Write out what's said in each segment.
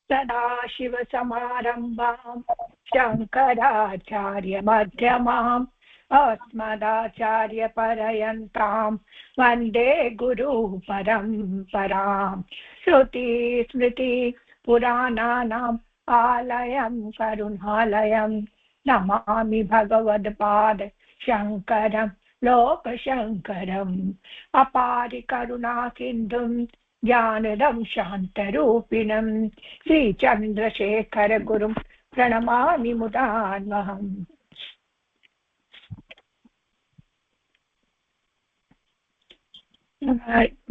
सदाशिवसमारम्भां शङ्कराचार्यमध्यमाम् अस्मदाचार्यपर्यन्तां वन्दे गुरुपरम्पराम् श्रुतिस्मृतिपुराणानाम् आलयं करुणालयं नमामि भगवत्पाद शङ्करं लोकशङ्करम् अपारि करुणासिन्धुं ज्ञानदं शान्तरूपिणं श्रीचन्द्रशेखरगुरुं प्रणमामि मुदान्वहम्.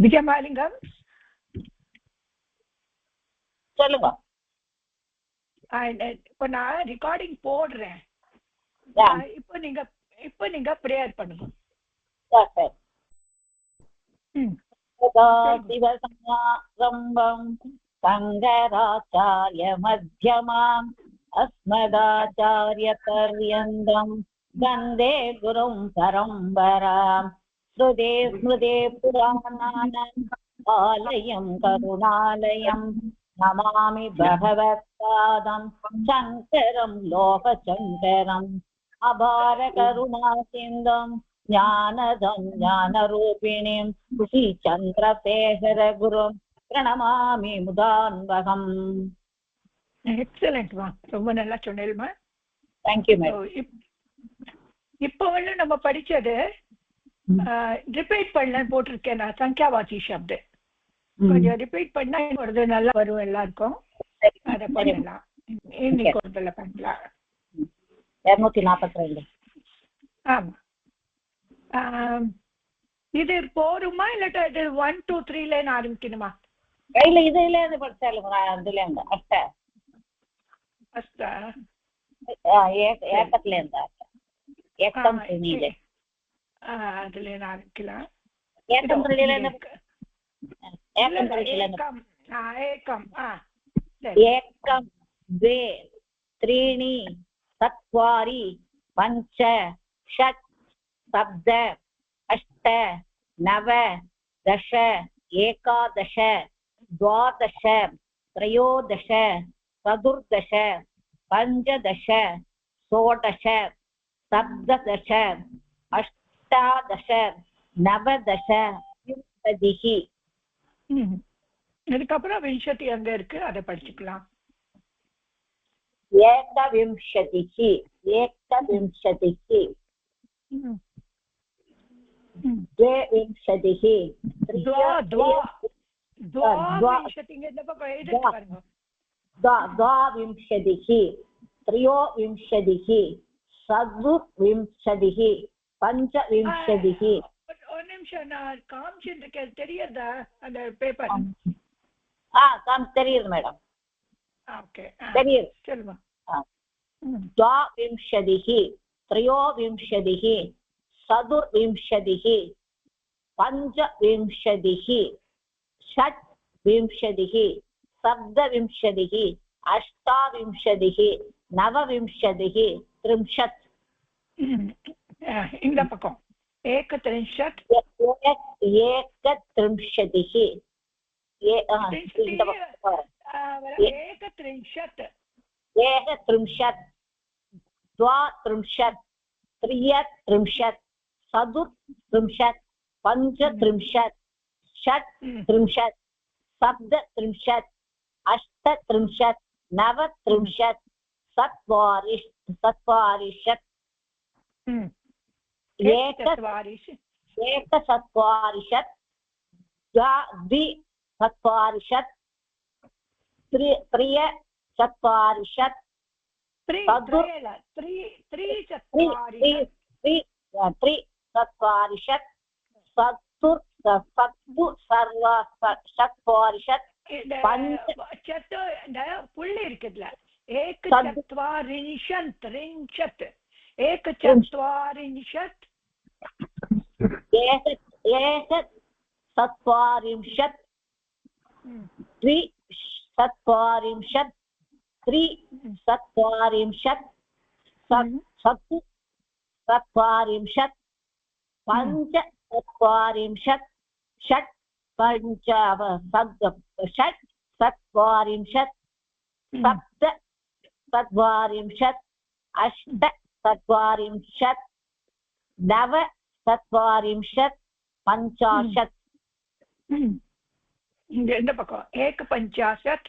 விஜயமாலிங்கம் சொல்லுங்க. இப்போ நான் ரெக்கார்டிங் போடுறேன். இப்போ நீங்க பிரேயர் பண்ணுங்க. சிவசமாரம்பம் சங்கராச்சார்ய மத்யமாம் அஸ்மதாச்சார்ய பர்யந்தம் வந்தே குரும் பரம்பராம் ஸ்ருதே ஸ்மிருதே புராணானாம் ஆலயம் கருணாலயம் நமாமி பகவத்பாதம் சங்கரம் லோகசங்கரம் அபார கருணா சிந்தம் ஞானதம் ஞானரூபிணிம் ஸ்ரீ சந்திரசேகர குரும் பிரணமாமி முதான்வகம். எக்ஸலென்ட்மா, ரொம்ப நல்லா சொன்னேல்மா. Thank you madam. இப்போ நம்ம படிச்சது ரிப்பீட் பண்ண போட்டிருக்கேன் நான். சங்கியாவாச்சி சப்து கொஞ்சம் ரிப்பீட் பண்ணா வருது, நல்லா வரும் எல்லாருக்கும். அதை பண்ணலாம், இன்னைக்கு ஒரு தடவை பண்ணலாம். 242. ஆமா, இது போருமா இல்லாட்டா இது 1 2 3ல ஆரம்பிக்கணுமா? இல்ல இதுல இருந்து படிச்சாலும் அதுல இருந்து அஷ்ட அஷ்டா ஏக்கத்துல இருந்தா ஏக்கம் நீங்க அதுல ஆரம்பிக்கலாம். ஏக்கம் ஏக்கம் द्वे त्रीणि चत्वारि पञ्च षट् सप्त अष्ट नव दश एकादश द्वादश त्रयोदश चतुर्दश पञ्चदश षोडश सप्तदश अष्टादश नवदश विंशतिः. இதுக்கப்புறம் விம்சதி அங்க இருக்கு, அதை படிச்சுக்கலாம். एकविंशतिः एकविंशतिः द्वाविंशतिः द्वाविंशतिः त्रयोविंशतिः चतुर्विंशतिः पञ्चविंशतिः. ஒரு நிமிஷம், நான் காமிச்சிருக்கேன், தெரியுதா அந்த பேப்பர்? தெரியுது மேடம். ஓகே, தெரியுது. சொல்லுமா. द्वाविंशतिः त्रयोविंशतिः चतुर्विंशतिः पञ्चविंशतिः षट्विंशतिः सप्तविंशतिः अष्टाविंशतिः नवविंशतिः 30. இந்த பக்கம் 31 एकत्रिंशतिः 31 द्वात्रिंशत् त्रियत्रिंशत् चतुर्त्रिंशत् पञ्चत्रिंशत् षट्त्रिंशत् सप्तत्रिंशत् अष्टत्रिंशत् नवत्रिंशत् चत्वारिंशत् एकचत्वारिंशत् द्विचत्वारिंशत् त्रिचत्वारिंशत् त्रिचत्वारिंशत् चतुर्चत्वारिंशत् புள்ளி இருக்குதுல एकचत्वारिंशत् एकचत्वारिंशत् एकचत्वारिंशत् द्विचत्वारिंशत् त्रिचत्वारिंशत् चतुश्चत्वारिंशत् पञ्चचत्वारिंशत् षट् चत्वारिंशत् सप्त चत्वारिंशत् अष्ट चत्वारिंशत् नव चत्वारिंशत् पञ्चाशत् இந்த பக்கம் एकपञ्चाशत्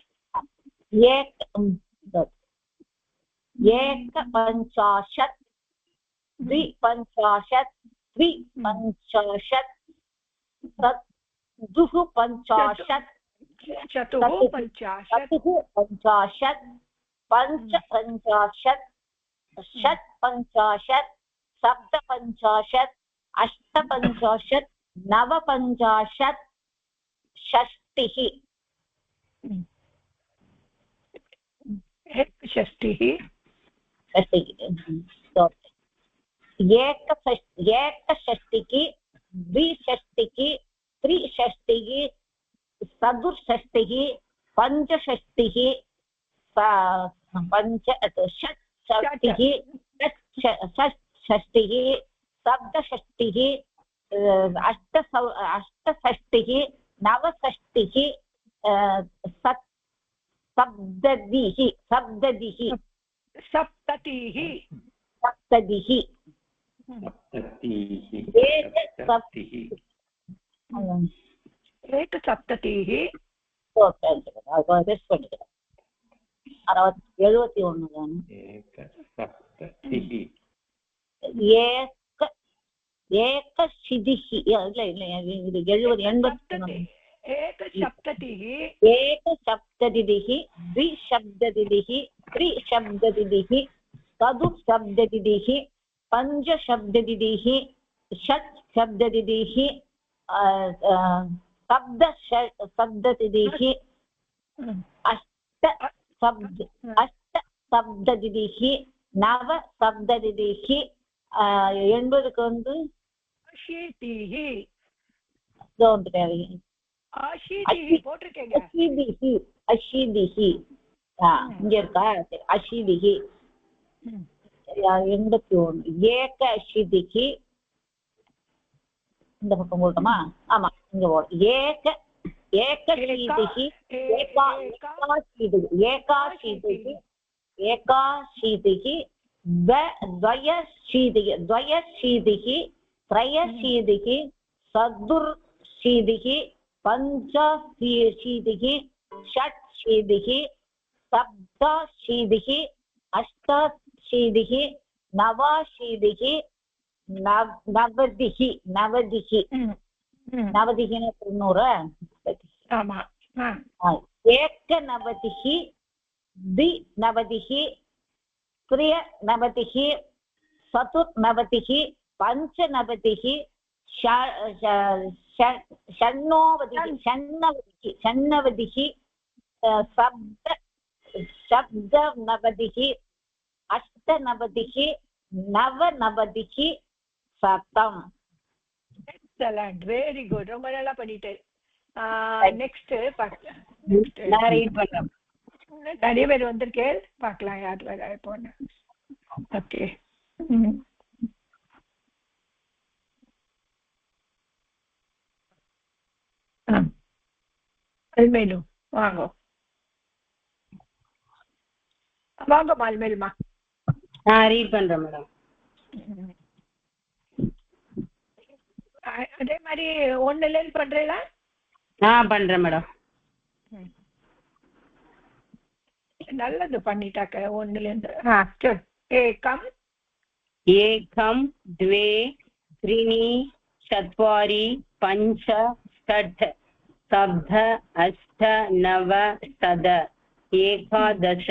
एकपञ्चाशत् द्विपञ्चाशत् त्रिपञ्चाशत् चतुःपञ्चाशत् चतुःपञ्चाशत् पञ्चपञ्चाशत् षट्पञ्चाशत् सप्तपञ्चाशत् अष्टपञ्चाशत् नवपञ्चाशत् षष्टिः एकषष्टिः एकषष्टिः द्विषष्टिः त्रिषष्टिः चतुर्षष्टिः पञ्चषष्टिः षट्षष्टिः षष्टिः सप्तषष्टिः अष्टषष्टिः नवषष्टिः सप्ततिः सप्ततिः सप्ततिः सप्ततिः एकसप्ततिः 70 द्विशब्दतिः त्रिशब्दतिः चतुःशब्दतिः पञ्चशब्दतिः षट्शब्दतिः सप्तशब्दतिः अष्टशब्दतिः नवशब्दतिः 80க்கு வந்து அஷீதிஹ தோன்றுகிறது அஷீதிஹ போட்டுக்கங்க அஷீதிஹ இங்க இருக்கா அஷீதிஹ 81 ஏக அஷீதிஹ இந்த பக்கம் போடுமா ஆமா இங்க போடு ஏக ஏகஷீதிஹ ஏகாஷீதிஹ द्वयशीतिः द्वयशीतिः त्रयशीतिः चतुर्शीतिः पञ्चशीतिः षट्शीतिः सप्तशीतिः अष्टशीतिः नवशीतिः नवतिः नवतिः नवतिः 90 ஆமா एकनवतिः द्विनवतिः त्रिनवतिः चतुर्नवतिः पञ्चनवतिः षण्णवतिः सप्तनवतिः अष्टनवतिः नवनवतिः शतम् எக்ஸலென்ட் வெரி குட் ரொம்ப நல்லா பண்ணிட்டேன் நெக்ஸ்ட் பார்க்கலாம் நான் ரீட் பண்றேன் நிறைய பேர் வந்திருக்கேன் பார்க்கலாம் யார் வர போன ஓகே அல்மேலு வாங்க வாங்க அல்மேலுமா நான் ரீட் பண்றேன் மேடம் அதே மாதிரி ஒன்னுல பண்றீங்களா பண்றேன் மேடம் நல்லது பண்ணிட்டாக்க ஒன்னுல இருந்து சரி ஏகம் एकं द्वे त्रीणि चत्वारि पञ्च षट् सप्त अष्ट नव दश एकादश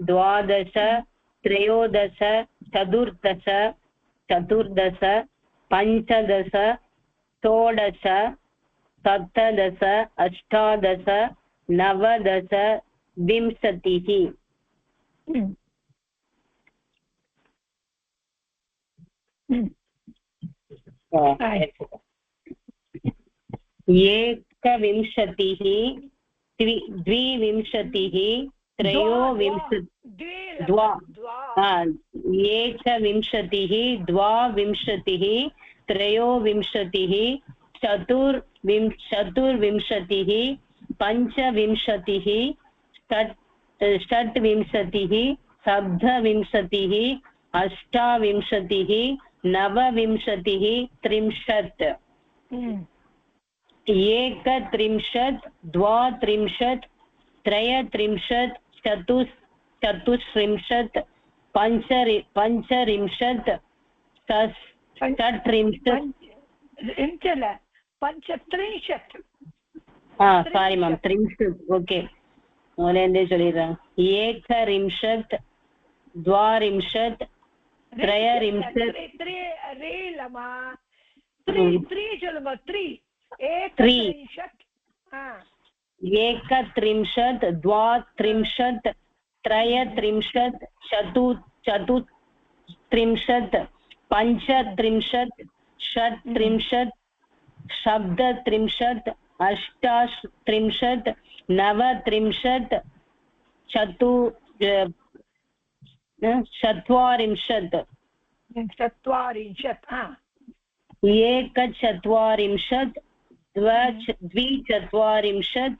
द्वादश त्रयोदश चतुर्दश चतुर्दश पञ्चदश षोडश सप्तदश अष्टादश नवदश विंशतिः एकविंशतिः द्विविंशतिः एकविंशतिः द्वाविंशतिः त्रयोविंशतिः चतुर्विंशतिः पञ्चविंशतिः षट्विंशतिः सप्तविंशतिः अष्टाविंशतिः नवविंशतिः 30 एकत्रिंशत् द्वात्रिंशत् त्रयत्रिंशत् चतुस्त्रिंशत् पञ्चत्रिंशत् षट्त्रिंशत् पञ्चत्रिंशत् सारी मैम 30 ओके मोलेंदे சொல்லிறேன் एकरिंशत् द्वारिंशत् त्रयरिंशत् एकत्रिंशत् द्वात्रिंशत् त्रयत्रिंशत् चतुस्त्रिंशत् पञ्चत्रिंशत् षट्त्रिंशत् सप्तत्रिंशत् अष्टात्रिंशत् नवत्रिंशत् चत्वारिंशत् एकचत्वारिंशत् द्विचत्वारिंशत्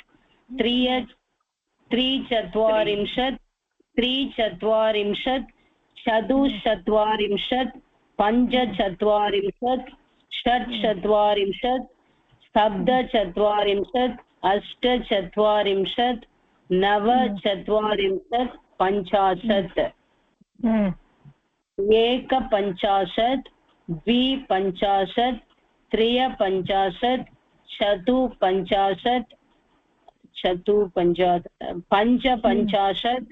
त्रिचत्वारिंशत् चतुश्चत्वारिंशत् पञ्चचत्वारिंशत् षट्चत्वारिंशत् सप्तचत्वारिंशत् अष्टचत्वारिंशत् नवचत्वारिंशत् 50 एकपञ्चाशत् द्विपञ्चाशत् त्रयपञ्चाशत् चतुपञ्चाशत् पञ्चपञ्चाशत्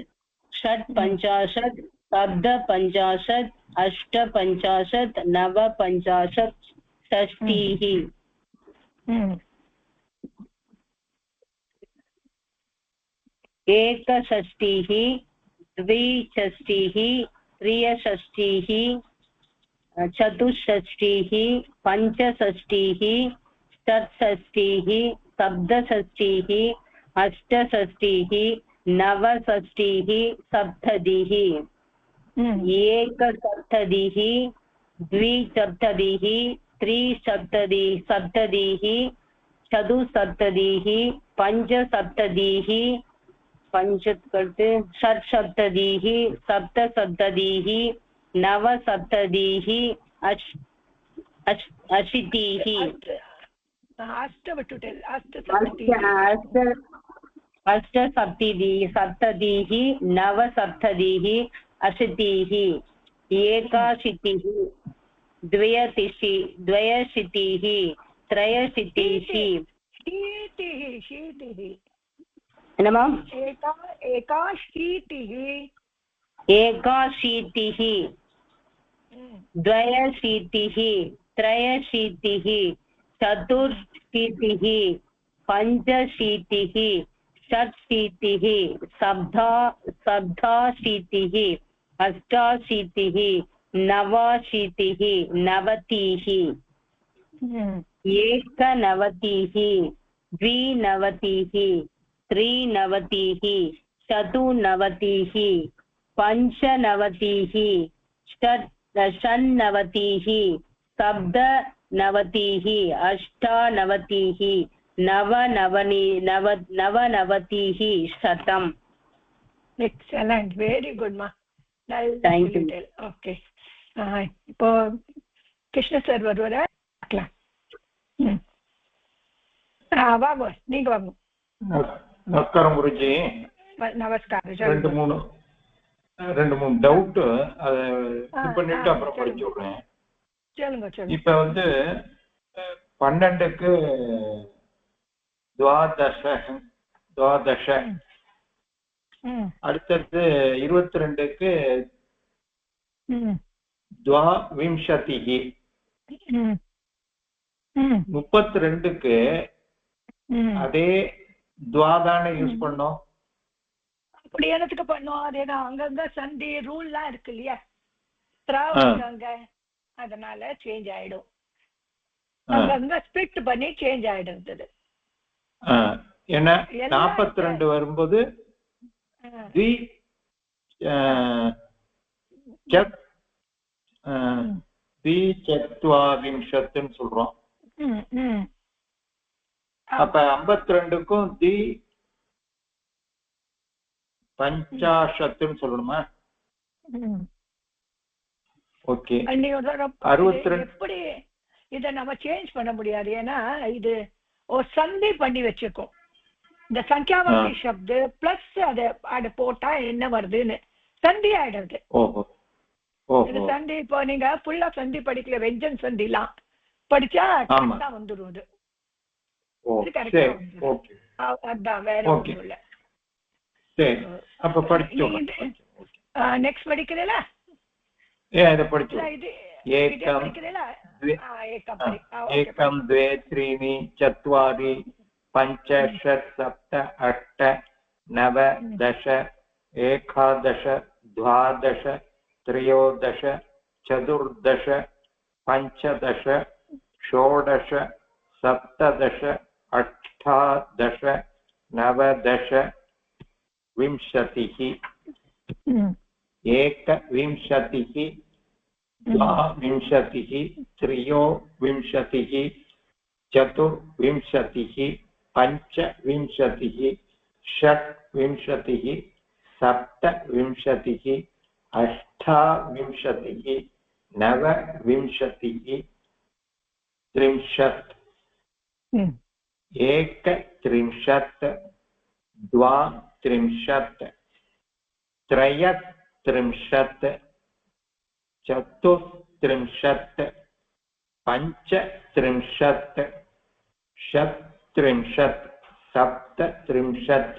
षट्पञ्चाशत् सप्तपञ्चाशत् अष्टपञ्चाशत् नवपञ्चाशत् षष्टिः एकषष्टिः द्विषष्टिः त्रिषष्टिः चतुष्षष्टिः पञ्चषष्टिः षट्षष्टिः सप्तषष्टिः अष्टषष्टिः नवषष्टिः सप्ततिः एकसप्ततिः द्विसप्ततिः त्रिसप्ततिः चतुस्सप्ततिः पञ्चसप्ततिः षट्सप्ततिः सप्तसप्ततिः नवसप्ततिः अशीतिः अष्टसप्ततिः सप्ततिः नवसप्ततिः अशीतिः एकाशीतिः द्वयशीतिः त्रयशीतिः एकाशीतिः द्वयशीतिः त्रयशीतिः चतुर्शीतिः पञ्चशीतिः षट्शीतिः सप्ताशीतिः अष्टाशीतिः नवाशीतिः नवतिः एकनवतिः द्विनवतिः त्रिनवतिः चतुर्नवतिः पञ्चनवतिः षण्णवतिः सप्तनवतिः अष्टानवतिः नवनवतिः शतम् Excellent, very good ma. Thank you. Okay. இப்போ கிருஷ்ண சார் வருவாரா பார்க்கலாம். வாங்க நீங்க வாங்க. நமஸ்காரம் குருஜி. நமஸ்காரம். ரெண்டு மூணு டவுட் அதை பண்ணிட்டு அப்புறம் படிச்சு விடுறேன். சொல்லுங்க. இப்ப 12க்கு துவாதச அடுத்தது 22க்கு துவாவிம்சதிஹி 32க்கு அதே துவாதானே யூஸ் பண்ணோம். அப்படி என்னத்துக்கு பண்ணோம்? அதேதான், அங்கங்க சந்தி ரூல்லாம் இருக்கு இல்லையா, அங்க அதனால சேஞ்ச் ஆயிடும். அங்கங்க ஸ்பிளிட் பண்ணி சேஞ்ச் ஆயிடுறது. ஏன்னா 42 வரும்போது த்விசத்வாவிம்சத்துன்னு சொல்றோம். அப்ப 52க்கும் தி பஞ்சாஷத்துன்னு சொல்லணுமா? ஓகே. எப்படி இத நம்ம சேஞ்ச் பண்ண முடியாது, ஏன்னா இது ஒரு சந்தி பண்ணி வச்சிருக்கோம். இந்த சங்கியாவாசி சப்து பிளஸ் அதை போட்டா என்ன வருதுன்னு சந்தி ஆயிடுறது. இது சந்தி இப்போ நீங்க ஃபுல்லா சந்தி படிக்கல, வெஞ்சன் சந்திலாம் படிச்சா கரெக்டா வந்துடும். இது கரெக்டா வந்துடும். அதான் வேற ஒன்றும் இல்லை. நெக்ஸ்ட் படிக்கிறீல? एकं द्वे त्रीणि चत्वारि पञ्च षट् सप्त अष्ट नव दश एकादश द्वादश त्रयोदश चतुर्दश पञ्चदश षोडश सप्तदश अष्टादश नवदश विंशतिः एकविंशतिः द्वाविंशतिः त्रयोविंशतिः चतुर्विंशतिः पञ्चविंशतिः षट्विंशतिः सप्तविंशतिः अष्टाविंशतिः नवविंशतिः त्रिंशत् एकत्रिंशत् द्वात्रिंशत् त्रयस्त्रिंशत् चतुस्त्रिंशत् पञ्चत्रिंशत् षट्त्रिंशत् सप्तत्रिंशत्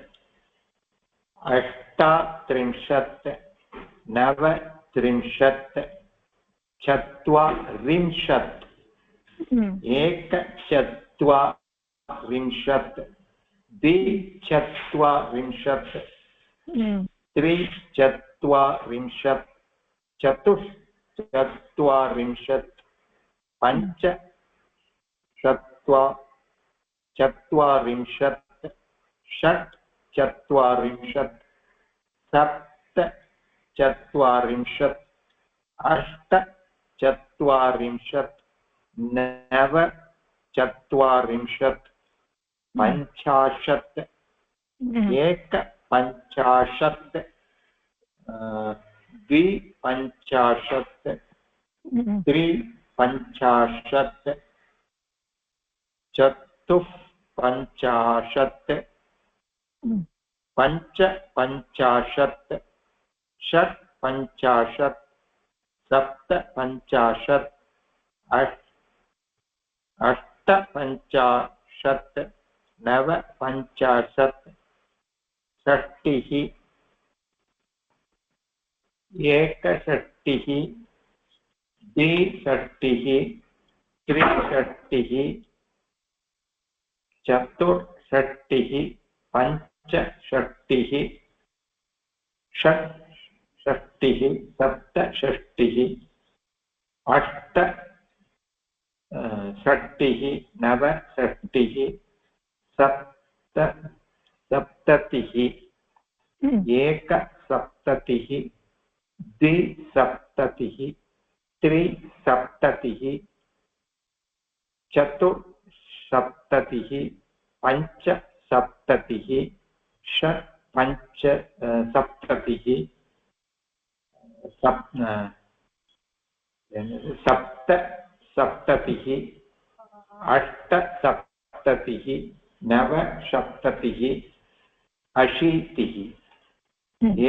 अष्टात्रिंशत् नवत्रिंशत् चत्वारिंशत् एकचत्वारिंशत् द्विचत्वारिंशत् त्रिचत्वारिंशत् चतुश्चत्वारिंशत् पञ्चचत्वारिंशत् षट्चत्वारिंशत् सप्तचत्वारिंशत् अष्टचत्वारिंशत् नवचत्वारिंशत् पञ्चाशत् एकपञ्चाशत् द्विपञ्चाशत् त्रिपञ्चाशत् चतुःपञ्चाशत् पञ्चपञ्चाशत् षट्पञ्चाशत् सप्तपञ्चाशत् अष्टपञ्चाशत् नवपञ्चाशत् षष्टिः एकषष्टिः द्विषष्टिः त्रिषष्टिः चतुर्षष्टिः पञ्चषष्टिः षट्षष्टिः सप्तषष्टिः अष्टषष्टिः नवषष्टिः सप्ततिः एकसप्ततिः द्विसप्ततिः त्रिसप्ततिः चतुस्सप्ततिः पञ्चसप्ततिः षट्पञ्चसप्ततिः सप्तसप्ततिः अष्टसप्ततिः नवसप्ततिः अशीतिः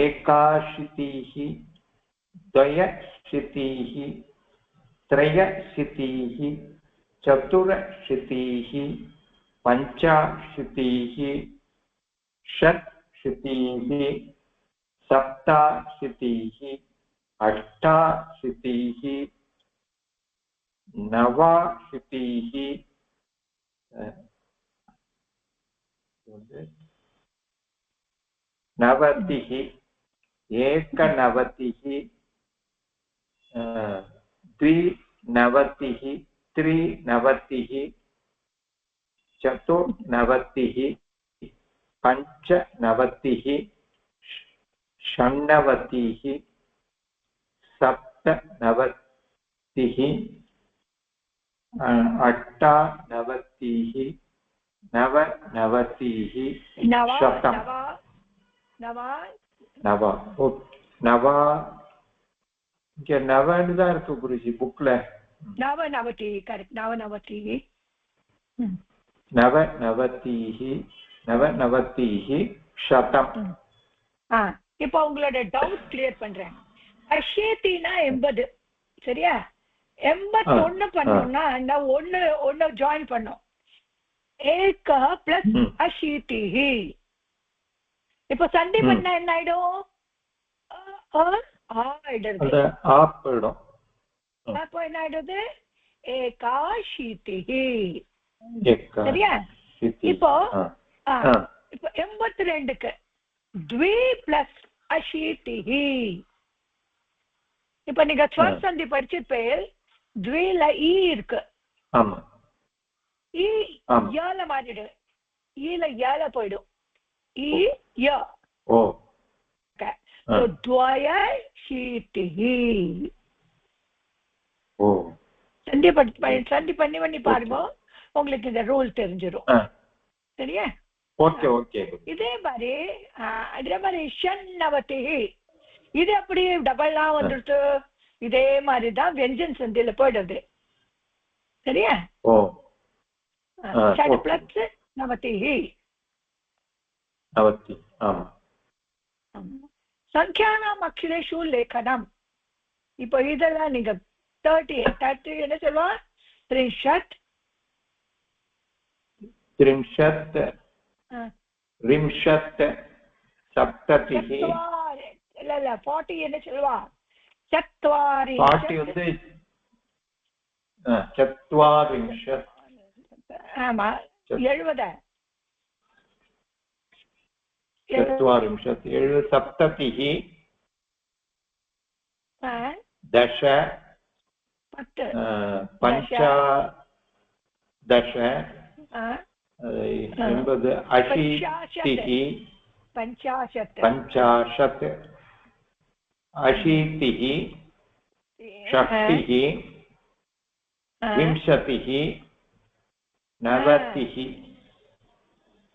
एकाशीतिः द्वयशीतिः त्रयशीतिः चतुरशीतिः पञ्चाशीतिः षट्शीतिः सप्ताशीतिः अष्टाशीतिः नवाशीतिः नवतिः एकनवतिः द्विनवतिः त्रिनवतिः चतुर्नवतिः पञ्चनवतिः षण्णवतिः सप्तनवतिः अष्टानवतिः नवनवतिः नव शतं नव नव नव नवा இங்க நவன்னு தான் இருக்கு குருஜி புக்ல नवनवति करेक्ट नवनवति नवनवतिः शतम् இப்போ உங்களோட டவுட் கிளியர் பண்றேன் அஷேத்தினா 80 சரியா 81 பண்ணோம்னா நான் ஒன்னு ஜாயின் பண்ணோம் एक प्लस अशीतिः இப்போ சந்தி பண்ணா என்ன ஆயிடும் ஆயிடுது ஆப்பிடும் அப்போ என்ன ஆயிடுது ஏகாஷீதிः சரியா இப்போ இப்போ 82க்கு द्वि प्लस अशीतिः இப்போ நீங்க ஸ்வர் சந்தி படிச்சிருப்பேன் द्विல ஈ இருக்கு ஆமா ஈ யால மாறிடு ஈல யால போய்டும் ஈ ய ஓ so द्वयशीतिः ஓ சந்தி பண்ணி பாருங்க உங்களுக்கு இந்த ரூல் தெரிஞ்சிரும் சரியா ஓகே ஓகே இதே மாதிரி ஷண்ணவதி இது அப்படியே டபுளா வந்துட்டு இதே மாதிரி தான் வெஞ்சன் சந்தியில போயிடுது சரியா ஓ षट् प्लस नवतिः नवति आम् संख्यानाम् अक्षरेषु लेखनम् இப்போ இதெல்லாம் நீங்க 30 என்ன சொல்வா 30 70 இல்ல 40 என்ன சொல்வா 40 வந்து 40 ஆமா 70 सप्ततिः दश पञ्चदश 80 अशीतिः 50 अशीतिः षष्टिः 20 नवतिः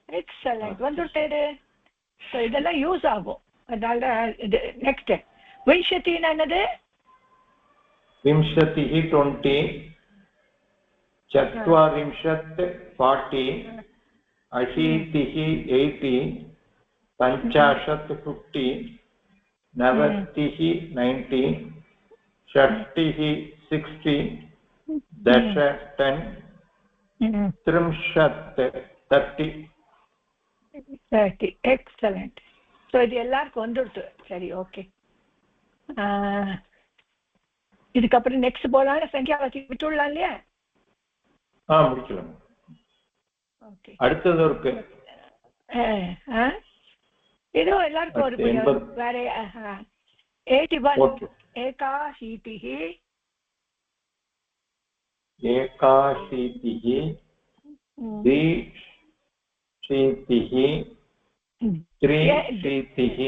எக்ஸலென்ட் வந்துட்டேரு ஸோ இதெல்லாம் யூஸ் ஆகும் அதனால நெக்ஸ்ட் விம்சத்தின்னா என்னது 20 20 40 40 अशीतिः 80 50 50 नवतिः 90 षष्टिः 60 दश 10 30 எக்ஸலென்ட் ஸோ இது எல்லாருக்கும் வந்துடுது சரி ஓகே இதுக்கப்புறம் நெக்ஸ்ட் போலான சங்கியாவாசி விட்டுடலாம் இல்லையா முடிக்கலாம் ஓகே அடுத்தது இருக்கு ஏதோ எல்லாருக்கும் ஒரு வேற 81 ஏகாஷீதிः एकाशीतिः द्विशीतिः त्रिशीतिः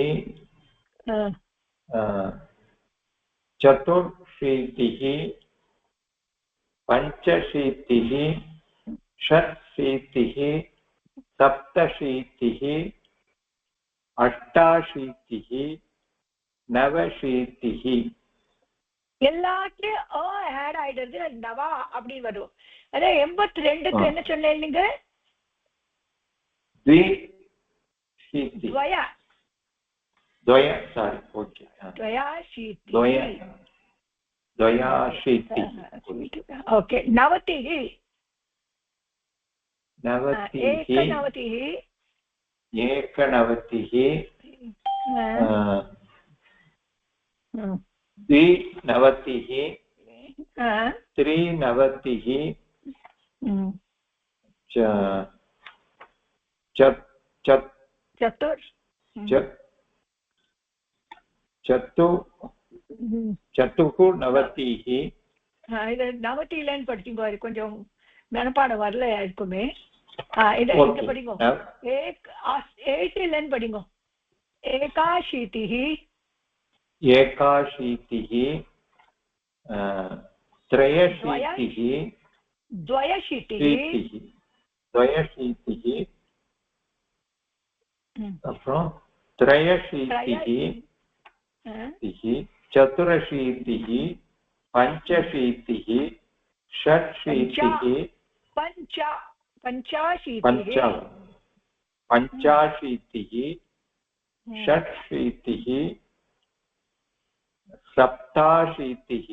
चतुर्शीतिः पञ्चशीतिः षट्शीतिः सप्तशीतिः अष्टाशीतिः नवशीतिः எல்லாத்தையும் ஆட் ஆயிடுறது நவா அப்படி வரும் அதே 82க்கு என்ன சொன்னேன் நீங்க ஓகே நவதிः एकनवतिः द्विनवतिः त्रिनवतिः चतुर्नवतिः நவதிலன்னு படிச்சுங்க கொஞ்சம் மனப்பாடம் வரல இருக்குமே இத படிங்க 80 படிங்க एकाशीतिः त्रयशीतिः द्वयशीतिः द्वयशीतिः அப்புறம் त्रयशीतिः चतुरशीतिः पञ्चशीतिः षट्शीतिः पञ्चाशीतिः षट्शीतिः सप्ताशीतिः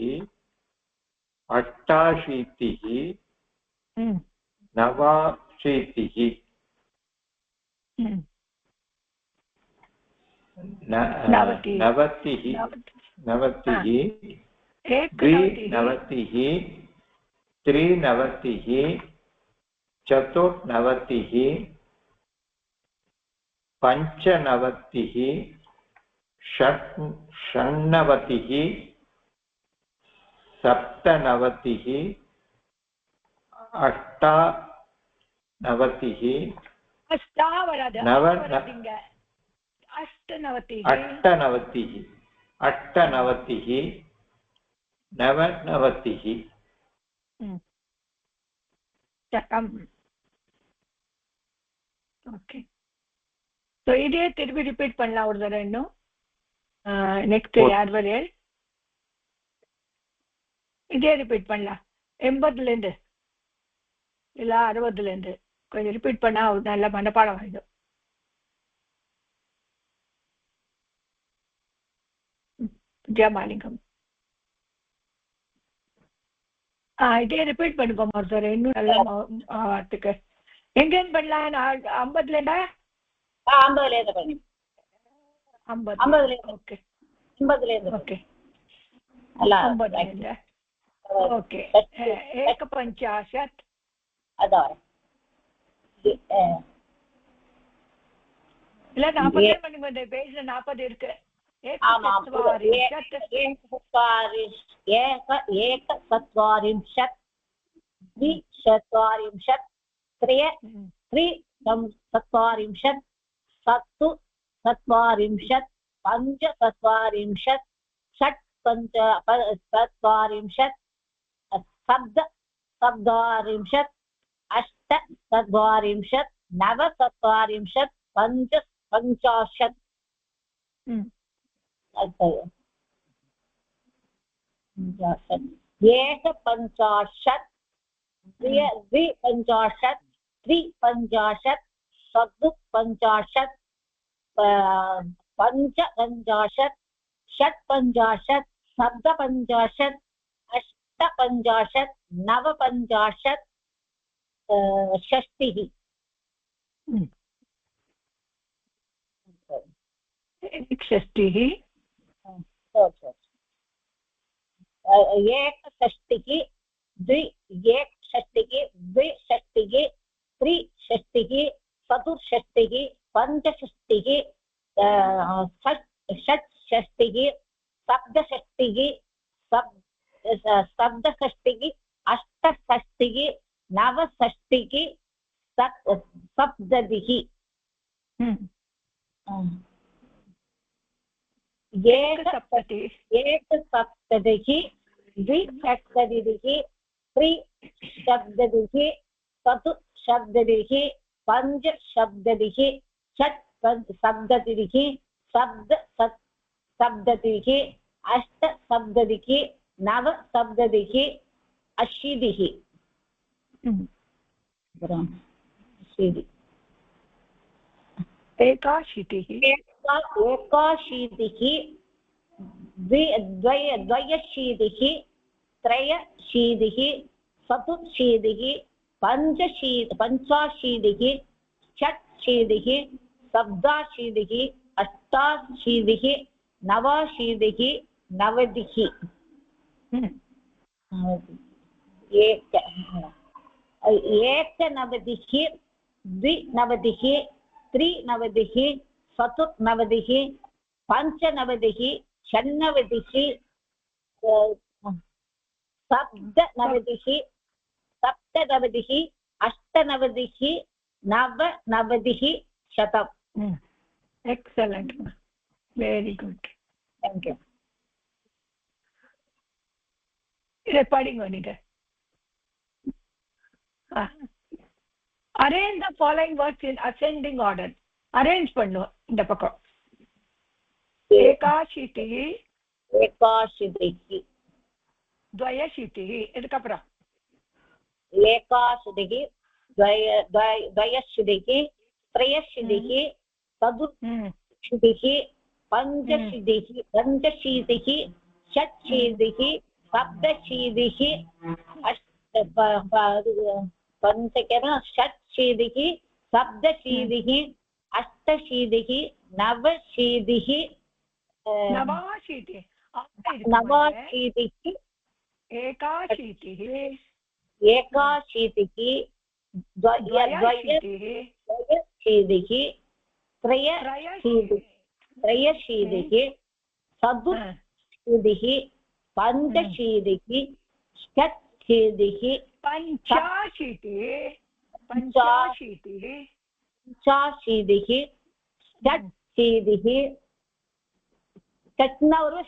अष्टाशीतिः नवाशीतिः नवतिः द्विनवतिः त्रिनवतिः चतुर्नवतिः पञ्चनवतिः षण्णवतिः सप्तनवतिः अष्टानवतिः अष्टनवतिः नवनवतिः ஓகே ஸோ இதே திருப்பி ரிப்பீட் பண்ணலாம் ஒரு தடவை இன்னும் நெக்ஸ்ட் யார் வரையல் இதே ரிப்பீட் பண்ணலாம் 80லேருந்து இல்லை 60லேருந்து கொஞ்சம் ரிப்பீட் பண்ணால் ஒரு நல்ல மனப்பாடம் ஆகிடும். ஜமாலிங்கம் இதே ரிப்பீட் பண்ணிக்கோமா சார் இன்னும் நல்ல வார்த்தைக்கு. எங்கேருந்து பண்ணலாம்? 50லேருந்தா 50லேருந்து பண்ணி 50 ஓகே 50லேருந்து ஓகே 50லேருந்து ஓகே. एकपञ्चाशत् அதான் இல்ல 40 பண்ணுங்க. பேஜ்ல 40 இருக்கு. एकचत्वारिंशत् द्विचत्वारिंशत् त्रिचत्वारिंशत् चतुश्चत्वारिंशत् पञ्चचत्वारिंशत् षट्चत्वारिंशत् सप्तचत्वारिंशत् अष्टचत्वारिंशत् नवचत्वारिंशत् पञ्चाशत् एकपञ्चाशत् द्विपञ्चाशत् त्रिपञ्चाशत् चतुःपञ्चाशत् पञ्चपञ्चाशत् षट्पञ्चाशत् सप्तपञ्चाशत् अष्टपञ्चाशत् नवपञ्चाशत् षष्टिः षष्टिः एकषष्टिः एकषष्टिः द्विषष्टिः त्रिषष्टिः चतुर्षष्टिः पञ्चषष्टिः षट्षष्टिः सप्तषष्टिः सप्तषष्टिः अष्टषष्टिः नवषष्टिः सप्ततिः एकसप्ततिः द्विसप्ततिः त्रिसप्ततिः चतुःसप्ततिः पञ्चसप्ततिः षट्सप्ततिः सप्तसप्ततिः अष्टसप्ततिः नवसप्ततिः अशीतिः एकाशीतिः द्वयशीतिः त्रयशीतिः चतुर्शीतिः पञ्चाशीतिः षट्शीतिः सप्ताशीतिः अष्टाशीतिः नवाशीतिः नवतिः एकनवतिः द्विनवतिः त्रिनवतिः चतुर्नवतिः पञ्चनवतिः षण्णवतिः सप्तनवतिः सप्तनवतिः अष्टनवतिः नवनवतिः शतम्. Excellent. Very good. Thank you. இதை படிங்க நீங்க. arrange the following words in ascending order. Arrange பண்ணும் இந்த பக்கம். ஏகாஷீதிः ஏகாஷீதிः द्वयशीतिः இதுக்கப்புறம் ஏகாஷீதிः द्वयशीतिः त्रयशीतिः चतुर्शीतिः पञ्चशीतिः पञ्चशीतिः षट्शीतिः सप्तशीतिः षट्शीतिः सप्तशीतिः अष्टशीतिः नवशीतिः नवाशीतिः नवाशीतिः एकाशीतिः एकाशीतिः द्वयशीतिः त्रयशीतिः चतुर्शीतिः पञ्चशीतिः षट्शीतिः पञ्चाशीतिः पञ्चाशीतिः षट्शीतिः षट्नवरु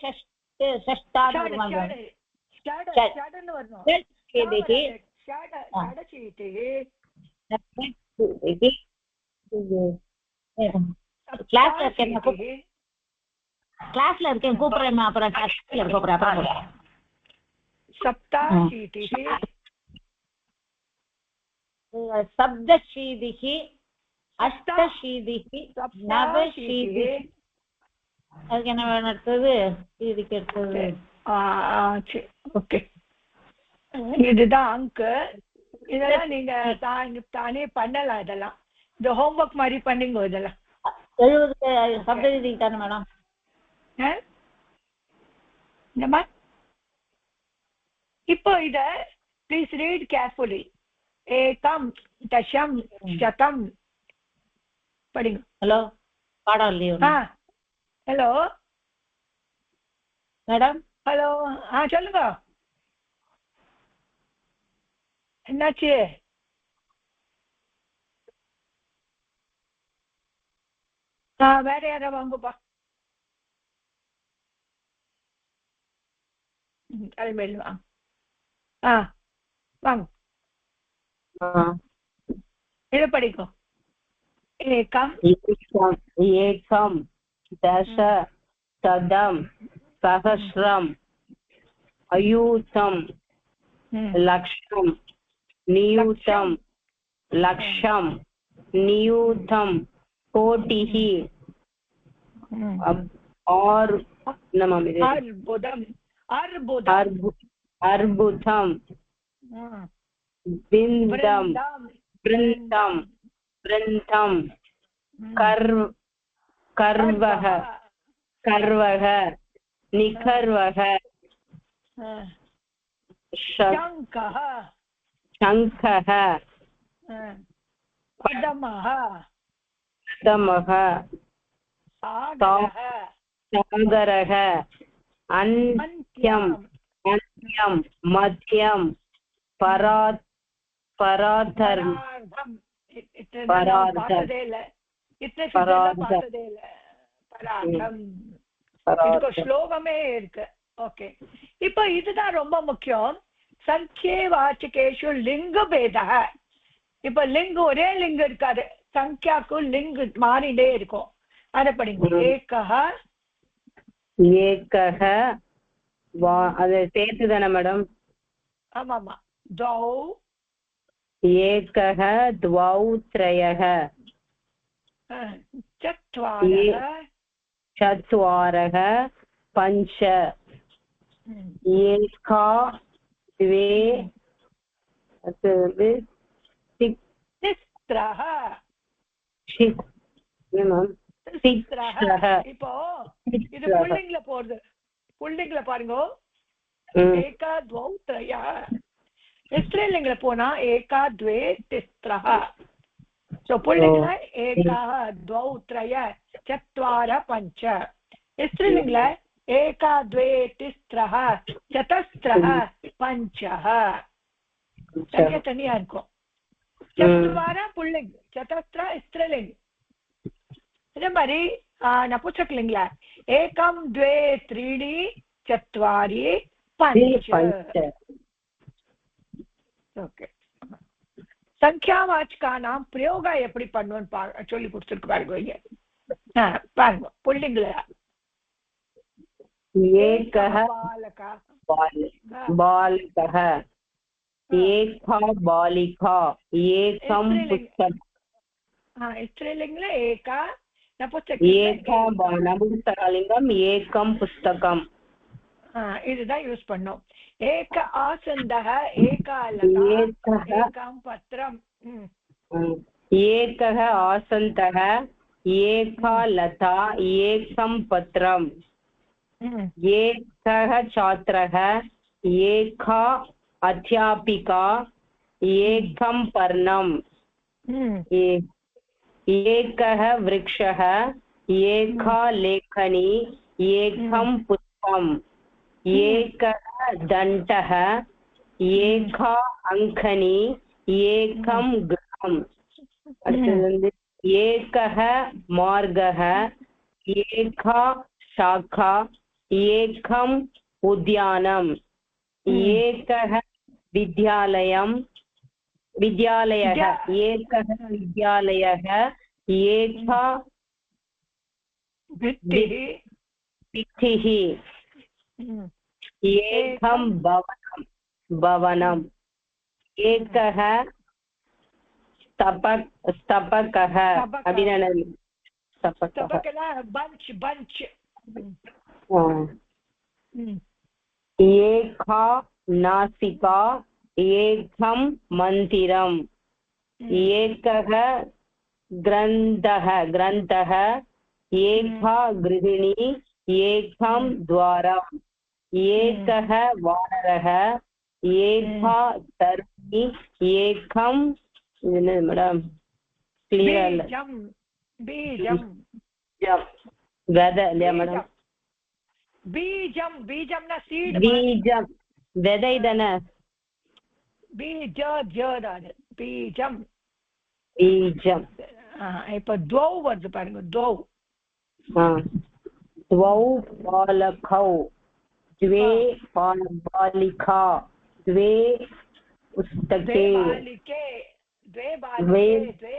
கிளாஸ்ல இருக்கேன் கூப்பிடுறேன் அப்புறம் கிளாஸ்ல கூப்பிடுறேன் सप्ताशीतिः सप्तशीतिः अष्टशीतिः नवशीतिः அதுக்கு என்ன வேணும் அடுத்தது இதுக்கு அடுத்தது ஓகே இதுதான் அங்கு இதெல்லாம் நீங்க தானே பண்ணலாம் இதெல்லாம் இந்த ஹோம்ஒர்க் மாதிரி பண்ணுங்க இதெல்லாம் 70 சப்ததிக்கு தானே மேடம் என்னம்மா இப்போ இத ப்ளீஸ் ரீட் கேர்ஃபுல்லி ஏகம் தசம் சதம் படிங்க ஹலோ பாடம் இல்லையா ஹலோ மேடம் ஹலோ சொல்லுங்க என்னாச்சு வேற யாரா வாங்கப்பா அல்மேல் வாங்க வாங்க இது படிக்கும் ஏகம் ஏகம் दश शतं सहस्रम् अयूतं लक्षं नियूतं लक्षं नियूतं कोटिः अर्बुदं बिन्दं वृन्दं वृन्दं कर्वः कर्वः निखर्वः शङ्खः शङ्खः पदमः पदमः सागरः अन्त्यं अन्त्यं मध्यं परार्थं ஸ்லோகமே இருக்கு. ஓகே, இப்போ இதுதான் ரொம்ப முக்கியம். சங்கே வாச்சகேஷு லிங்க பேத. இப்ப லிங்கு ஒரே லிங்கு இருக்காது, சங்கியாக்கு லிங்கு மாறிண்டே இருக்கும். அத படிங்க. ஏகஹ ஏகஹ அது சேர்த்து தானே மேடம்? ஆமாமா. द्वौ ஏகஹ द्वौ त्रयः चत्वारः पञ्च एका द्वे तिस्रः இப்போ இது புல்லிங்ல போறது. புல்லிங்ல பாருங்க, ஏகா द्वौ त्रयः. ஸ்திரீலிங்ல போனா ஏகா द्वे तिस्रः. सो पुल्लिंगला एकः द्वौ त्रयः चत्वारः पञ्च. स्त्रीलिंगला एकः द्वे तिस्रः चतस्रः पञ्चः. संख्या तनिया இருக்கும். चत्वारः पुल्लिंग, चतस्रः स्त्रीलिंग. இதே மாதிரி நபும்சகலிங்கல एकं द्वे त्रीणि चत्वारि पञ्च. ओके, சங்கியாவாச்சகானாம் பிரயோகா எப்படி பண்ணுவோன்னு சொல்லி கொடுத்துருக்கு பாருங்க இங்க. பாருங்க புள்ளிங்கள एकः பாலகா बालकः एका बालिका एकं पुस्तकम् स्त्रीलिङ्गे एका एका नपुंसकलिङ्गम् एकं पुस्तकम् இதுதான் யூஸ் பண்ணோம். ஏக ஆசந்தः एका लता एकं पत्रम् एकः आसन्दः एका लता एकं पत्रम् एकः छात्रः एका अध्यापिका एकं पर्णम् एकः वृक्षः एका लेखनी एकं पुष्पम् एकः दण्डः एका अङ्कनी एकं गृहम् एकः मार्गः एका शाखा एकम् उद्यानम् एकः विद्यालयः एकः विद्यालयः एका भित्तिः एकं भवनम् एकः स्तपकः बंच एका नासिका एकं मन्दिरम् एकः ग्रन्थः एका गृहिणी एकं द्वारम् एकः वानरः एका तरुणी एकं मैडम क्लियर बीजं मैडम बीजं न सीड बीजं वेदैदन बीजं இப்ப द्वौ வருது பாருங்க द्वौ बालकौ द्वे बालिका द्वे पुस्तके द्वे बालिके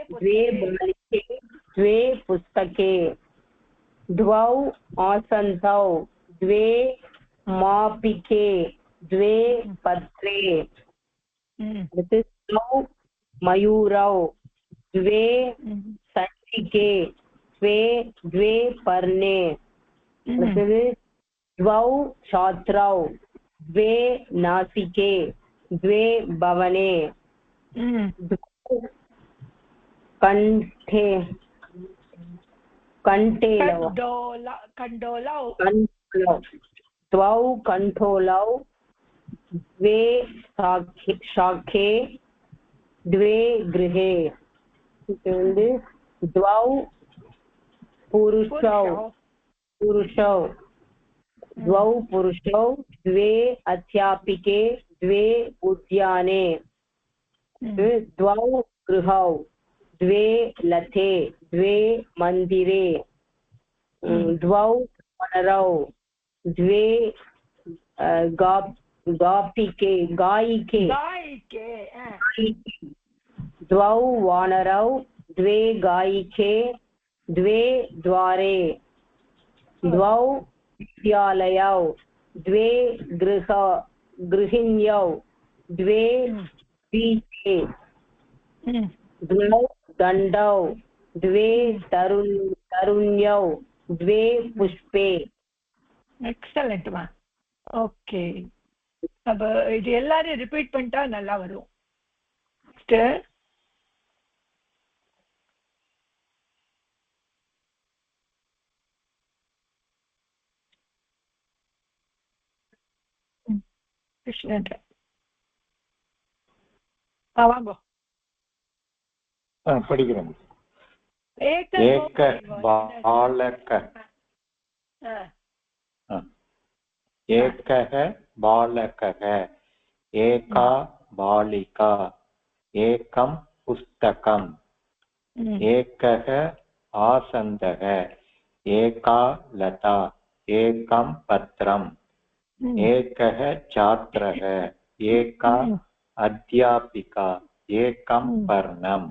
द्वे पुस्तके द्वौ आसन्दौ द्वे मापिके द्वे पत्रे द्वौ मयूरौ द्वे सञ्चिके द्वे पर्णे द्वौ छात्रौ द्वे नासिके द्वे भवने कण्डोलौ द्वौ कण्ठोलौ द्वे शाखे द्वे गृहे द्वौ पुरुषौ द्वौ पुरुषौ द्वे अध्यापिके द्वे उद्याने द्वौ गृहौ द्वे लते द्वे मन्दिरे द्वौ वनरौ द्वे गायिके द्वौ वानरौ द्वे गायिके द्वे द्वारे द्वौ विद्यालयौ द्वे गृहिण्यौ द्वे बीजे द्वौ दण्डौ द्वे तरुण्यौ द्वे पुष्पे எக்ஸலென்ட் மா. ஓகே, அப்ப இது எல்லாரும் ரிப்பீட் பண்ணிட்டா நல்லா வரும். கிருஷ்ணன் வாங்க படிக்கிறேன். ஏக பாலக एकः बालकः एका बालिका एकं पुस्तकम् एकः आसन्दः एका लता एकं पत्रम् एकः छात्रः एका अध्यापिका एकं पर्णम्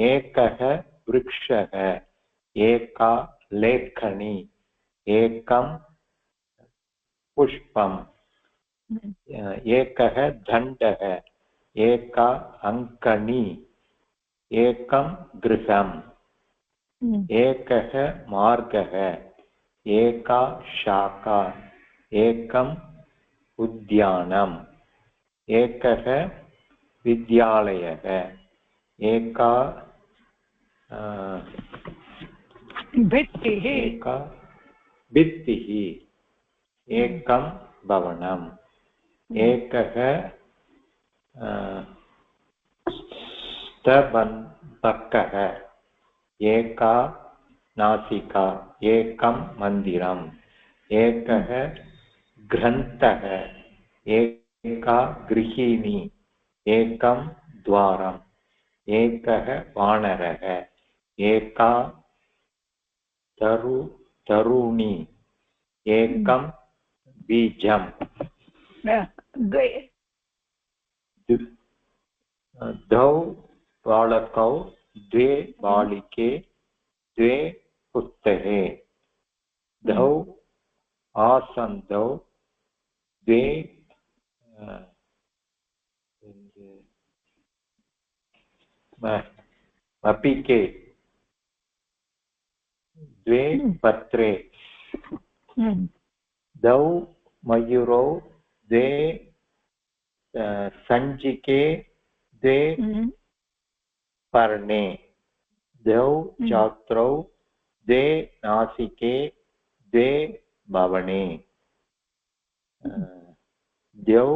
एकः वृक्षः एका लेखनी एकं पुष्पम् एकः दण्डः एका अङ्कनी एकं गृहम् एकः मार्गः एका शाखा एकम् उद्यानम् एकः विद्यालयः एका भित्तिः भित्तिः एकं भवनम् एकः स्तम्भः एका नासिका एकं मन्दिरम् एकः ग्रन्थः एका गृहिणी एकं द्वारम् एकः वानरः एका तरुणी एकं बीजम् द्वौ बालकौ द्वे बालिके द्वे पुस्तके द्वौ आसन्दौ द्वे मपिके द्वे पत्रे द्वौ मयूरौ द्वे सञ्चिके द्वे पर्णे द्वौ छात्रौ द्वे नासिके द्वे भवने द्वौ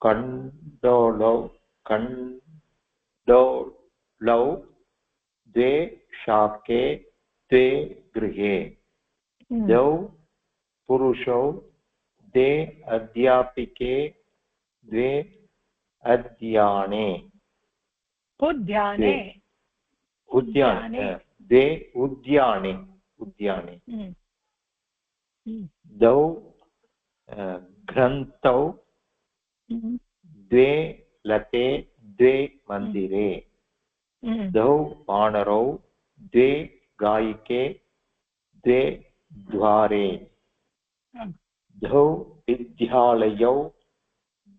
कण्डोलौ द्वे शाके द्वे गृहे द्वौ पुरुषौ द्वे अध्यापिके द्वे उद्याने द्वे उद्याने द्वौ ग्रन्थौ द्वे लते द्वे मन्दिरे द्वौ वानरौ द्वे गायिके द्वे द्वारे द्वौ विद्यालयौ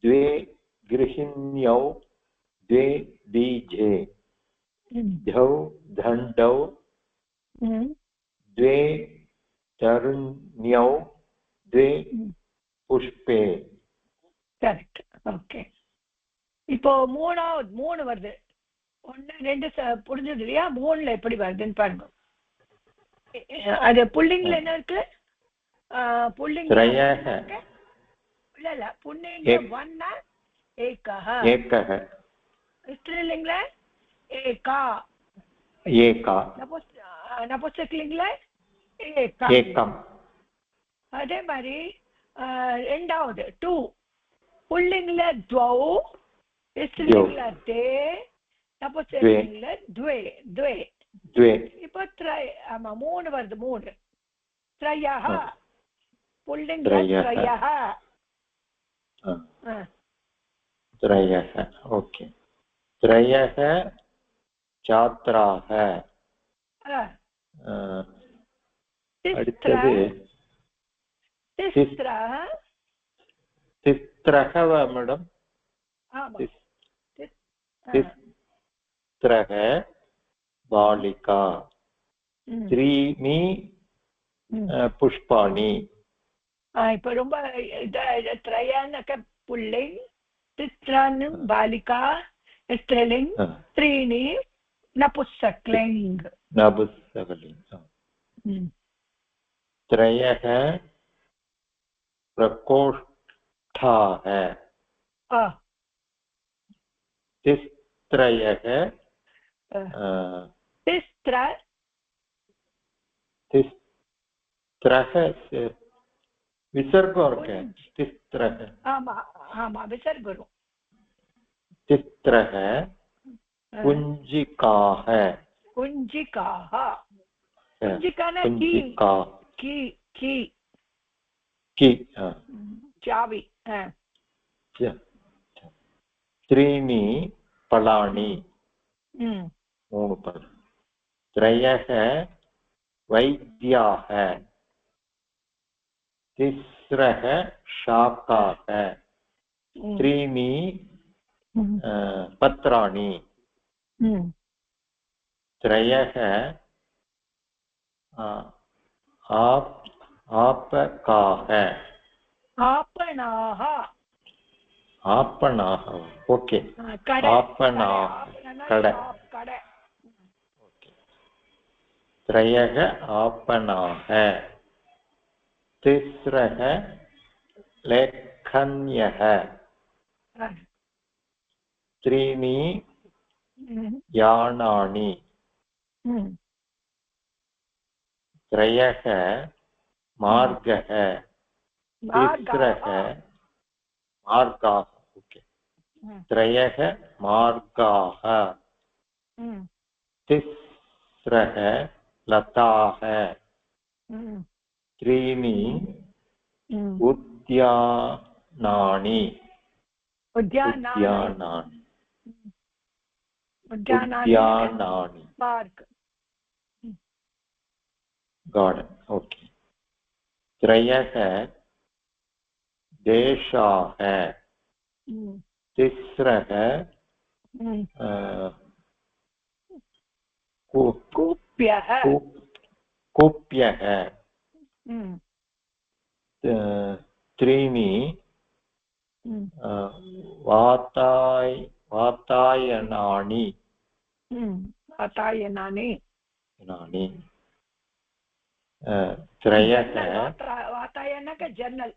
द्वे गृहिण्यौ द्वे बीजे द्वौ दण्डौ द्वे तरुण्यौ द्वे पुष्पे. கரெக்ட். ஓகே, இப்போ மூணு வருது. 1 2 புரிஞ்சது இல்லையா? 3ல எப்படி வருதுன்னு பாருங்க. அது புல்லிங்ல என்ன இருக்கு? புல்லிங் இல்ல புல்லிங்ல 1 ஏகஹ ஸ்திரீலிங்ல ஏகா நபும்சகலிங்ல ஏகம். அதே மாதிரி ரெண்டாவது 2 புல்லிங்ல द्वौ ஸ்திரீலிங்ல தே நபும்சகலிங்ல द्वे. இப்போ ஆமா 3 வருது. 3 त्रयः पुल्लिङ्ग त्रयः. त्रयः. ओके. त्रयः छात्राः. அடுத்தது तिस्रः மேடம். तिस्रः बालिका. त्रीणि पुष्पाणि. இப்ப ரொம்ப त्रयनक पुल्लिङ्ग, तिस्रन् बालिका स्त्रीलिङ्ग, त्रीणि नपुंसकलिङ्ग. त्रयः प्रकोष्ठाः. तिस्त्रयः तिस्त्रः विसर्ग இருக்கு. तिस्त्रः ஆமா விசர்ग வரும். तिस्त्रः कुञ्जिकाः. कुञ्जिकाना की चावी. त्रीणि फलानि मूणु फल त्रयः वैद्याः तिस्रः शाकाः त्रीणि पत्राणि त्रयः आपकाः आपणाः आपणाः ओके आपणाः कड त्रयः आपणाः तिस्रः लेखन्यः त्रीणि यानानि त्रयः मार्गः तिस्रः मार्गाः ओके त्रयः मार्गाः तिस्रः लताः त्रीणि उद्यानानि पार्क गार्डन ओके त्रयः देशाः तिस्रः कूप्यः त्रीणि वातायनानि त्रयः वातायनक जर्नल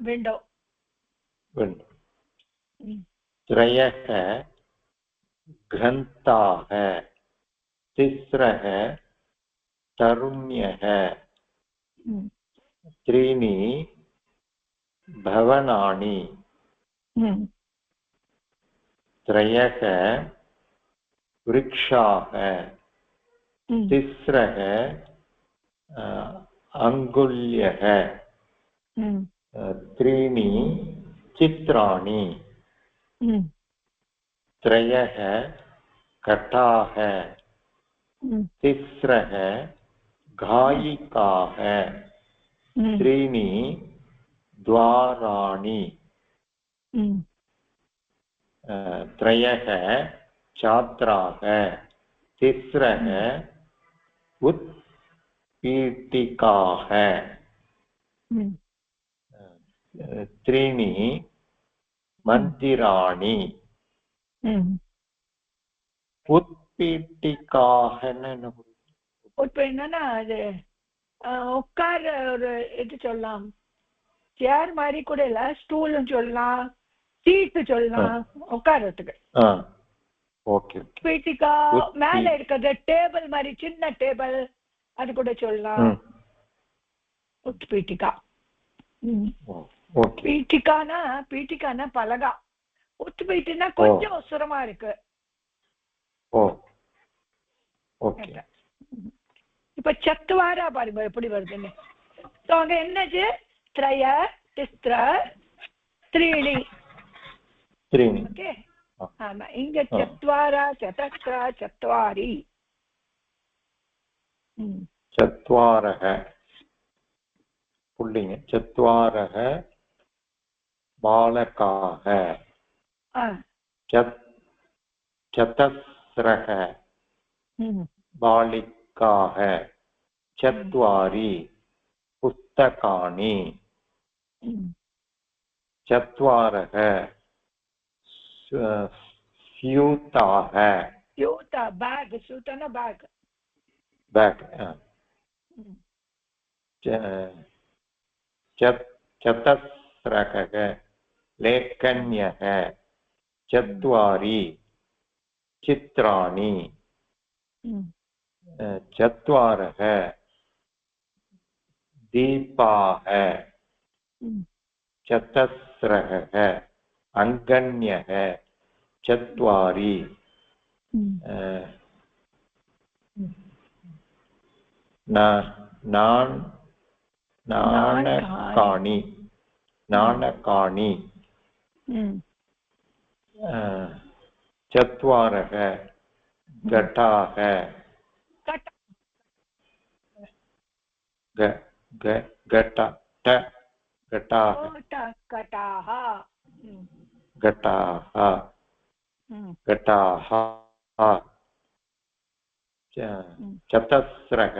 विंडो त्रयः ग्रन्थाः तिस्रः तरुण्यः त्रीणि भवनानि त्रयः वृक्षाः तिस्रः अङ्गुल्यः त्रीणि चित्राणि त्रयः घटाः तिस्रः गायिकाः त्रीणि द्वाराणि त्रयः छात्राः तिस्रः उत्पीठिकाः त्रीणि मन्दिराणि उत्पीठिकाः என்னன்னா அது உட்கார் ஒரு இது சொல்லலாம் சேர் மாதிரி கூட இல்ல ஸ்டூலும் சொல்லலாம் சீட்டு சொல்லலாம் உட்கார்றதுக்கு பீட்டிகா மேல இருக்கிறது டேபிள் மாதிரி சின்ன டேபிள் அது கூட சொல்லலாம் பீட்டிகா பீட்டிகானா பலகா உட்பீட்டினா கொஞ்சம் உசுரமா இருக்கு இப்ப சத்துவாரா பாருங்க எப்படி வருதுன்னு அங்க என்னது த்ரய திஸ்ர த்ரீணி ஓகே ஆமா இங்க சத்வாரா சதஸ்ர சத்வாரி चत्वारः पुल्लिङ्ग चत्वारः बालकाः चतस्रः बालिकाः चत्वारि पुस्तकानि चत्वारः स्यूताः स्यूता बैग स्यूतन बैग बैग चतस्रः लेखन्यः चत्वारि चित्राणि चत्वारः दीपाः चतस्रः अङ्गन्यः चत्वारि नाणकानि चत्वारः घटाः घटाः चतस्रः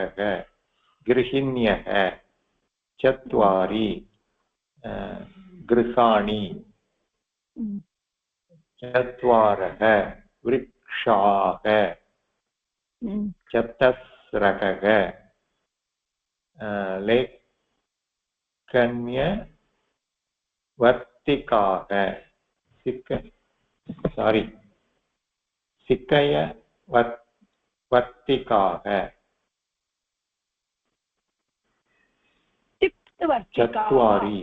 गृहिण्यः चत्वारि गृहाणि चत्वारः वृक्षाः चतस्रः लेखन्यवर्तिकाः सिकयवर्तिकाः चत्वारि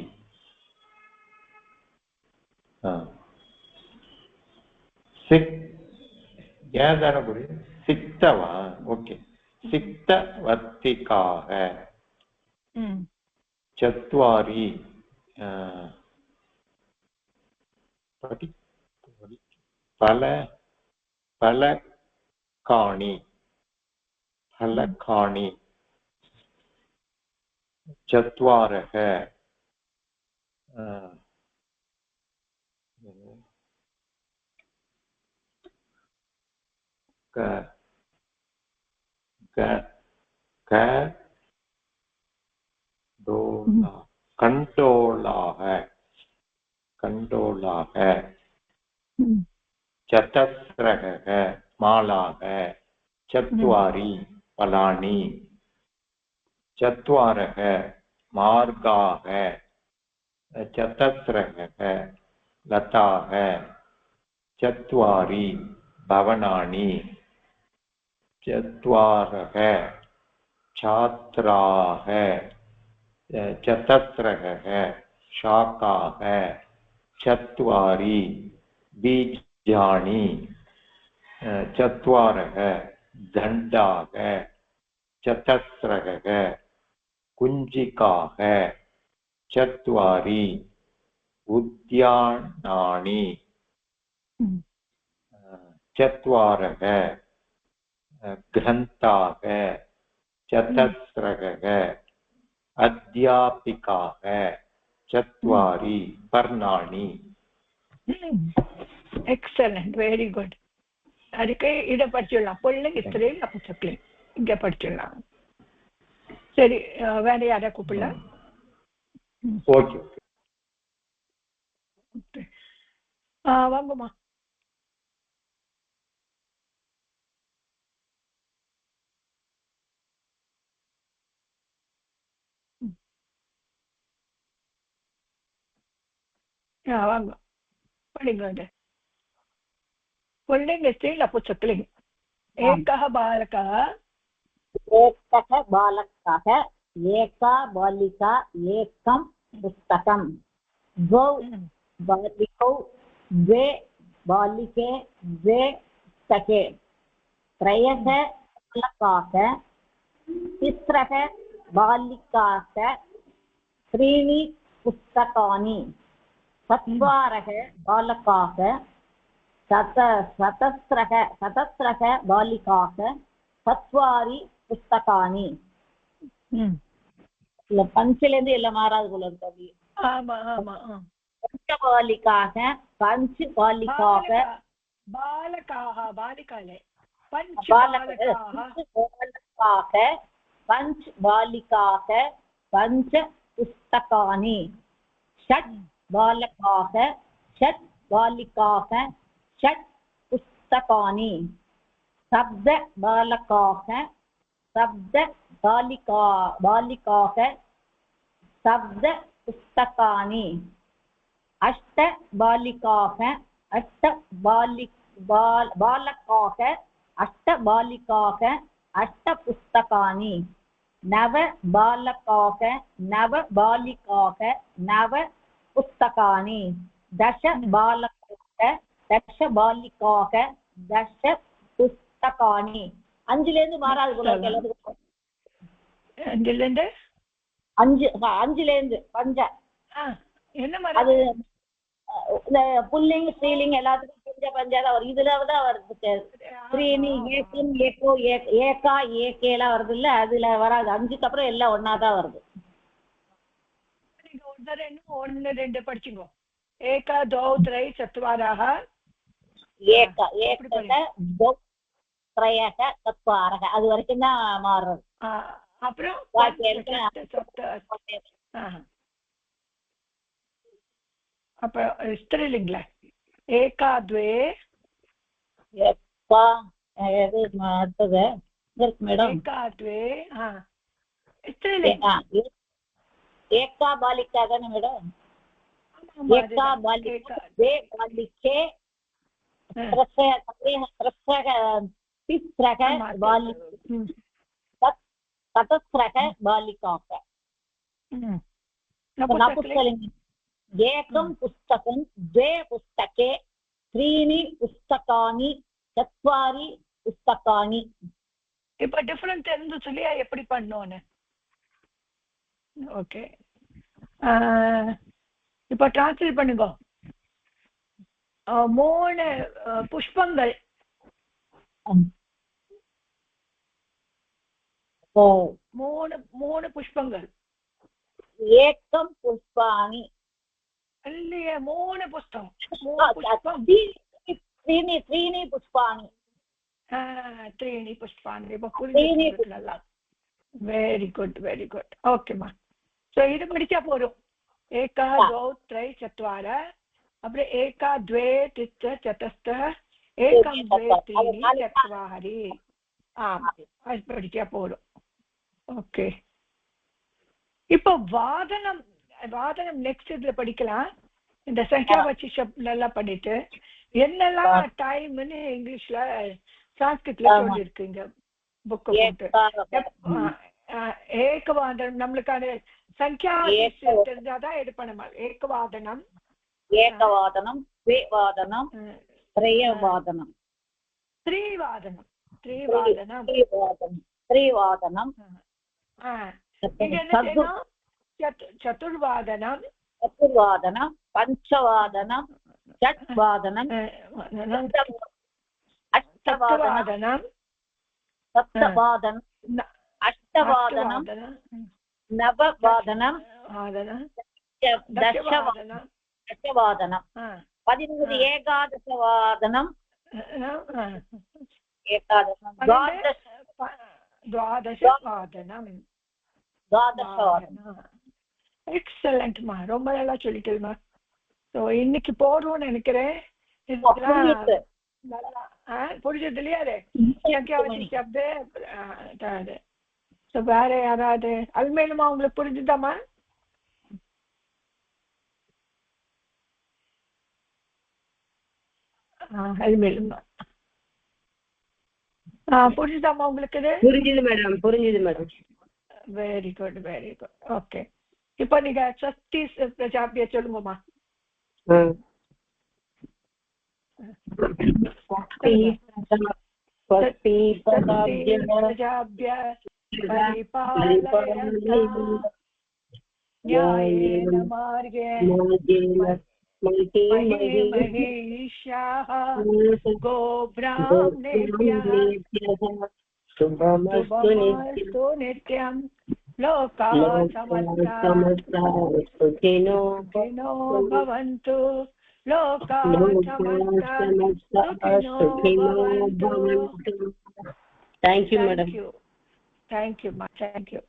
सिक्तवा ओके सिक्तवर्तिकाः चत्वारि फलकानि चत्वारः कण्डोलाः चतस्रः मालाः चत्वारि फलानि चत्वारः मार्गाः चतस्रः लताः चत्वारि भवनानि चत्वारः छात्राः चतस्रः शाकाः चत्वारि बीजानि चत्वारः दण्डाः चतस्रः कुञ्जिकाः चत्वारि उद्यानानि चत्वारः ग्रन्थाः चतस्रः अध्यापिकाः चत्वारि पर्णानि எக்ஸலண்ட் வெரி குட் அதுக்கு இதை படிச்சிடலாம் பொல்லிங் ஸ்திரீலிங்க நபும்சக்லிங்க இங்கே படிச்சிடலாம் சரி வேற யாரை கூப்பிடலாம் ஓகே வாங்கம்மா வாங்க படிங்க पुल्लिङ्ग स्त्रीलिङ्ग नपुंसकलिङ्ग एकः बालकः एका बालिका एकं पुस्तकं द्वौ बालिकौ द्वे बालिके द्वे पुस्तके त्रयः बालकाः तिस्रः बालिकाः त्रीणि पुस्तकानि चत्वारः बालकाः சதஸ்ரக பாலிகாக சத்வாரி புஸ்தகானி இல்ல பஞ்சிலேருந்து எல்லாம் மாறாது போல இருக்கு பஞ்சபாலிகாக பஞ்சு பாலிகாக பாலிகாலே பஞ்ச் பாலிகாக பஞ்ச புஸ்தகானி ஷட் பாலகாக ஷட் பாலிகாக षट् पुस्तकानि सप्त बालकाः सप्त बालिकाः सप्त पुस्तकानि अष्ट बालिकाः अष्ट बालकाः अष्ट बालिकाः अष्ट पुस्तकानि नव बालकाः नव बालिकाः नव पुस्तकानि दश बालकाः दश बालिकाः दश पुस्तकानि அஞ்சிலேருந்து மாறாது போல அஞ்சிலேருந்து அஞ்சுலேருந்து பஞ்ச என்ன அது புல்லிங் ஸ்ரீலிங் எல்லாத்துக்கும் புஞ்ச பஞ்சாதான் வரும். இதுலதான் வருது ஸ்ரீனி ஏக்கும் ஏக்கோ ஏக்கா ஏகேலாம் வருது இல்ல, அதுல வராது. 5க்கு அப்புறம் எல்லாம் ஒன்னாதான் வருது. நீங்க ஒன்னு ரெண்டு படிச்சுங்க. ஏகா தௌ த்ரை சத்வாரः ஏகா ஏகக தௌ த்ரயக சத்வாரக அது வரைக்கும் தான் மாறுறது. அப்புறம் அப்ப ஸ்திரீலிங்ல ஏகா த்வே ஏகா எது அடுத்தது இருக்கு மேடம். ஏகா த்வே ஸ்திரீலிங் ஏகா பாலிகா தானே மேடம். ஏகா பாலிகா த்வே பாலிகே तिस्रः चतस्रः बालिकाः. नपुंसकलिङ्गम् एकं पुस्तकं द्वे पुस्तके त्रीणि पुस्तकानि चत्वारि पुस्तकानि. இப்ப டிஃபரன்ஸ் இருந்து சொல்லியா எப்படி பண்ணோன்னு. ஓகே இப்ப டிரான்ஸ்லேட் பண்ணுங்க. 3 புஷ்பங்கள். 3 புஷ்பங்கள். ஏகம் புஷ்பாணி இல்லையே 3 புஷ்பம். த்ரீணி புஷ்பாணி. 3 புஷ்பாணி. இப்ப புரியுது. Very good very good. ஓகேம்மா. ஸோ இது படிச்சா போதும். ஏகா தௌ த்ரை சத்வார அப்புறம் ஏகா த்வே திஸ்ர சதஸ்ர ஏகம் த்வே த்ரீணி சத்வாரி. அது படிச்சா போதும். ஓகே இப்போ வாதனம் நெக்ஸ்ட் இதுல படிக்கலாம். இந்த சங்கியாவாச்சி நல்லா பண்ணிட்டு என்னெல்லாம் டைம்னு இங்கிலீஷ்ல சான்ஸ்கிரிட்ல சொல்லி இருக்குங்க புக்கு போட்டு. ஏகவாதனம் நம்மளுக்கான சங்கியாவாச்சி தெரிஞ்சாதான் எடுப்பணும். ஏகவாதனம் ஏகவாதனம் த்வேவாதனம் த்ரயவாதனம் த்ரிவாதனம் சதுர்வாதனம் பஞ்சவாதனம் ஷட்வாதனம் அஷ்டவாதனம் சப்தவாதனம் அஷ்டவாதனம் நவவாதனம் தசவாதனம் 11 ஏகாதசவாதனம் துவாதசவாதனம். எக்ஸலண்ட்மா, ரொம்ப நல்லா சொல்லிட்டேம்மா. ஸோ இன்னைக்கு போடுவோம்னு நினைக்கிறேன். புரிஞ்சது இல்லையா? ஸோ வேற யாராவது அல்மேலுமா உங்களுக்கு புரிஞ்சுதாம்மா? அல்மேலுமா புரிஞ்சுதாம்மா உங்களுக்கு? புரிஞ்சுது madam. Very good very good. Okay இப்போ நீங்க ஸ்வஸ்தி பிரஜாபிய சொல்லுங்கம்மா. பிரஜாபிய न्यायेन मार्गेण महीषाः गोब्राह्मणेभ्यः शुभमस्तु नित्यं लोकाः समस्ताः सुखिनो भवन्तु. लोकाः समस्ताः सुखिनो भवन्तु. Thank you, madam. Thank you, ma. Thank you.